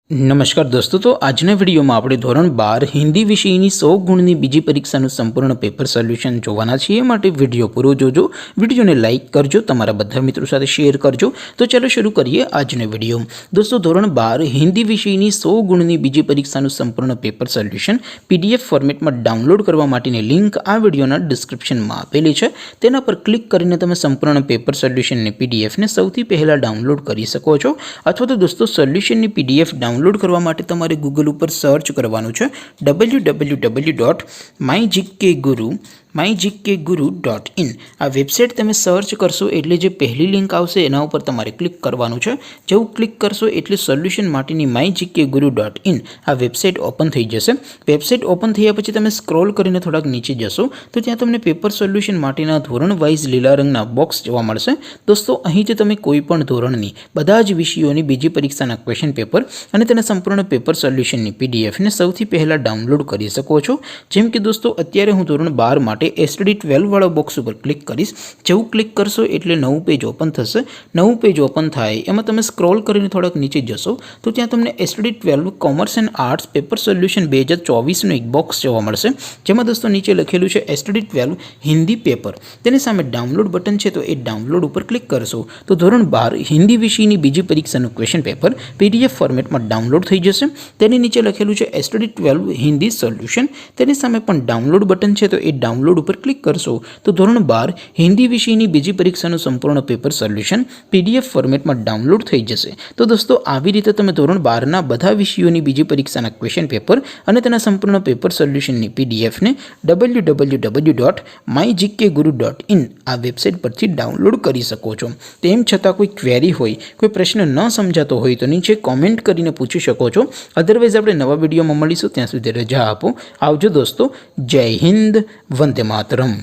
નમસ્કાર દોસ્તો, તો આજના વિડીયોમાં આપણે ધોરણ 12 હિન્દી વિષયની 100 ગુણની બીજી પરીક્ષાનું સંપૂર્ણ પેપર સોલ્યુશન જોવાના છીએ। માટે વિડીયો પૂરો જોજો, વિડીયોને લાઇક કરજો, તમારા બધા મિત્રો સાથે શેર કરજો। તો ચાલો શરૂ કરીએ આજનો વિડીયો। દોસ્તો, ધોરણ 12 હિન્દી વિષયની 100 ગુણની બીજી પરીક્ષાનું સંપૂર્ણ પેપર સોલ્યુશન પીડીએફ ફોર્મેટમાં ડાઉનલોડ કરવા માટેની લિંક આ વિડીયોના ડિસ્ક્રિપ્શનમાં આપેલી છે। તેના પર ક્લિક કરીને તમે સંપૂર્ણ પેપર સોલ્યુશનની પીડીએફને સૌથી પહેલાં ડાઉનલોડ કરી શકો છો। અથવા તો દોસ્તો, સોલ્યુશનની પીડીએફ ડાઉનલોડ કરવા માટે તમારે ગૂગલ ઉપર સર્ચ કરવાનું છે www.mygkguru.in। આ વેબસાઇટ તમે સર્ચ કરશો એટલે જે પહેલી લિંક આવશે એના ઉપર તમારે ક્લિક કરવાનું છે। જેવું ક્લિક કરશો એટલે સોલ્યુશન માટેની mygkguru.in આ વેબસાઇટ ઓપન થઈ જશે। વેબસાઇટ ઓપન થયા પછી તમે સ્ક્રોલ કરીને થોડાક નીચે જશો તો ત્યાં તમને પેપર સોલ્યુશન માટેના ધોરણ વાઇઝ લીલા રંગના બોક્સ જોવા મળશે। દોસ્તો, અહીંથી તમે કોઈ પણ ધોરણની બધા જ વિષયોની બીજી પરીક્ષાના ક્વેશ્ચન પેપર અને તેના સંપૂર્ણ પેપર સોલ્યુશનની પીડીએફને સૌથી પહેલાં ડાઉનલોડ કરી શકો છો। જેમ કે દોસ્તો, અત્યારે હું ધોરણ 12 માટે STD12 વાળા બોક્સ ઉપર ક્લિક કરીશ। જેવું ક્લિક કરશો એટલે નવું પેજ ઓપન થશે। નવું પેજ ઓપન થાય એમાં તમે સ્ક્રોલ કરીને થોડાક નીચે જશો તો ત્યાં તમને STD12 commerce and arts paper solution 2024નું એક બોક્સ જોવા મળશે। જેમાં દોસ્તો નીચે લખેલું છે STD12 હિન્દી પેપર। તેની સામે ડાઉનલોડ બટન છે, તો એ ડાઉનલોડ ઉપર ક્લિક કરશો તો ધોરણ 12 હિન્દી વિષયની બીજી પરીક્ષાનું ક્વેશ્ચન પેપર પીડીએફ ફોર્મેટમાં ડાઉનલોડ થઈ જશે। તેની નીચે લખેલું છે STD12 હિન્દી સોલ્યુશન। તેની સામે પણ ડાઉનલોડ બટન છે, તો એ ડાઉનલોડ ઉપર ક્લિક કરશો તો ધોરણ 12 હિન્દી વિષયની બીજી પરીક્ષાનું સંપૂર્ણ પેપર સોલ્યુશન પીડીએફ ફોર્મેટમાં ડાઉનલોડ થઈ જશે। તો દોસ્તો, આવી રીતે તમે ધોરણ 12ના બધા વિષયોની બીજી પરીક્ષાના ક્વેશ્ચન પેપર અને તેના સંપૂર્ણ પેપર સોલ્યુશનની પીડીએફને www.mygkguru.in આ વેબસાઇટ પરથી ડાઉનલોડ કરી શકો છો। તેમ છતાં કોઈ ક્વેરી હોય, કોઈ પ્રશ્ન ન સમજાતો હોય તો નીચે કોમેન્ટ કરીને પૂછી શકો છો। અધરવાઇઝ આપણે નવા વિડીયોમાં મળીશું, ત્યાં સુધી રજા આપો। આવજો દોસ્તો, જય હિન્દ, વંદે માતરમ।